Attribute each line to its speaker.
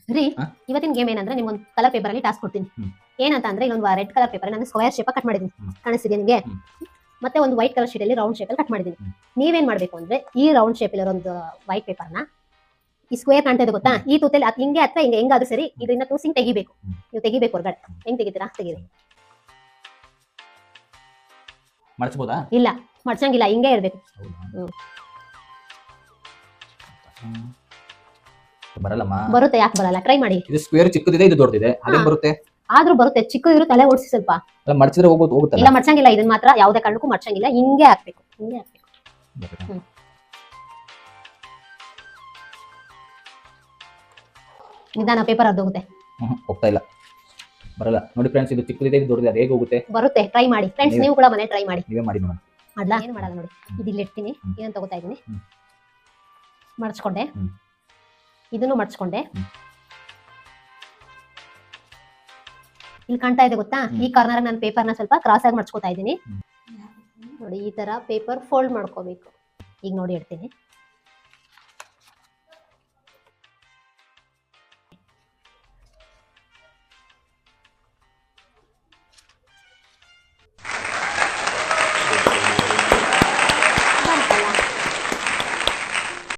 Speaker 1: ರೀ
Speaker 2: ಹಾ?
Speaker 1: ಇವತ್ತಿನ ಗೇಮ್ ಏನಂದ್ರೆ ನಿಮ್ಗೊಂದು ಕಲರ್ ಪೇಪರ್ ಅಲ್ಲಿ ಟಾಸ್ಕ್ ಕೊಡ್ತೀನಿ. ಏನಂತ ಅಂದ್ರೆ ಇಲ್ಲೊಂದು ರೆಡ್ ಕಲರ್ ಪೇಪರ್ ನಾನು ಸ್ಕ್ವೇರ್ ಶೇಪ್ ಕಟ್ ಮಾಡಿದೀನಿ, ಕಾಣಿಸ್ತಿದೆ ನಿಮಗೆ? ಮತ್ತೆ ಒಂದು ವೈಟ್ ಕಲರ್ ಶೀಟ್ ಅಲ್ಲಿ ರೌಂಡ್ ಶೇಪ್ ಅಲ್ಲಿ ಕಟ್ ಮಾಡಿದೀನಿ. ನೀವೇನ್ ಮಾಡ್ಬೇಕು ಅಂದ್ರೆ ಈ ರೌಂಡ್ ಶೇಪ್ ಇರೋ ಒಂದು ವೈಟ್ ಪೇಪರ್ ನ ಈ ಸ್ಕ್ವೇರ್ ಕಾಣ್ತಾ ಇದೆ ಗೊತ್ತಾ, ಈ ತೂತಲ್ಲಿ ಹಿಂಗೆ ಅಥವಾ ಹಿಂಗೆ ಹೆಂಗಾದ್ರೂ ಸರಿ ಇದನ್ನ ತೂಸಿಂಗ್ ತೆಗಿಬೇಕು. ನೀವು ತೆಗಿಬೇಕು ಹೊರಗಡೆ. ಹೆಂಗ್ ತೆಗಿತೀರಾ ತೆಗೀರಿ.
Speaker 2: ಮಡಚಬಹುದಾ?
Speaker 1: ಇಲ್ಲ ಮಡ್ಸಂಗಿಲ್ಲ, ಹಿಂಗೆ ಇರ್ಬೇಕು.
Speaker 2: ಬರಲ್ಲಮ್ಮ.
Speaker 1: ಬರುತ್ತೆ, ಯಾಕೆ ಬರಲ್ಲ? ಟ್ರೈ ಮಾಡಿ.
Speaker 2: ಇದು ಸ್ಕ್ವೇರ್ ಚಿಕ್ಕದಿದೆ, ಇದು ದೊಡ್ಡದಿದೆ, ಅದೇನ್ ಬರುತ್ತೆ?
Speaker 1: ಆದ್ರೂ ಬರುತ್ತೆ, ಚಿಕ್ಕದಿರು ತಲೆ ಓಡಿಸಿ ಸ್ವಲ್ಪ.
Speaker 2: ಅಲ್ಲ ಮಡಚಿದ್ರೆ ಹೋಗುತ್ತಲ್ಲ.
Speaker 1: ಇಲ್ಲ ಮಡ್ಸಂಗಿಲ್ಲ, ಇದನ್ನ ಮಾತ್ರ ಯಾವುದೇ ಕಾರಣಕ್ಕೂ ಮಡ್ಸಂಗಿಲ್ಲ, ಹಿಂಗೆ ಹಾಕ್ಬೇಕು, ಹಿಂಗೆ ಹಾಕ್ಬೇಕು. ನಿಧಾನ, ಪೇಪರ್ ಅರ್ಧೋಗುತ್ತೆ.
Speaker 2: ಹೋಗ್ತಾ ಇಲ್ಲ, ಬರಲ್ಲ. ನೋಡಿ ಫ್ರೆಂಡ್ಸ್, ಇದು ಚಿಕ್ಕದಿದೆ, ಇದು ದೊಡ್ಡದಿದೆ, ಅದು ಹೇಗೆ ಹೋಗುತ್ತೆ?
Speaker 1: ಬರುತ್ತೆ, ಟ್ರೈ ಮಾಡಿ ಫ್ರೆಂಡ್ಸ್, ನೀವು ಕೂಡ ಮನೆ ಟ್ರೈ ಮಾಡಿ.
Speaker 2: ನೀವೇ ಮಾಡಿ ನೋಡೋಣ.
Speaker 1: ಮಾಡ್ಲಾ? ಏನು ಮಾಡಲ್ಲ ನೋಡಿ, ಇದು ಇಲ್ಲಿ ಇಡ್ತೀನಿ, ಇದನ್ನ ತಗೋತಾ ಇದೀನಿ, ಮಡ್ಚ್ಕೊಂಡೆ, ಇದನ್ನು ಮಡ್ಚ್ಕೊಂಡೆ. ಇಲ್ಲಿ ಕಾಣ್ತಾ ಇದೆ ಗೊತ್ತಾ, ಈ ಕಾರ್ನರ್ ನಾನು ಪೇಪರ್ನ ಸ್ವಲ್ಪ ಕ್ರಾಸ್ ಆಗಿ ಮಡ್ಚ್ಕೋತಾ ಇದ್ದೀನಿ ನೋಡಿ. ಈ ತರ ಪೇಪರ್ ಫೋಲ್ಡ್ ಮಾಡ್ಕೋಬೇಕು. ಈಗ ನೋಡಿ ಇಡ್ತೀನಿ.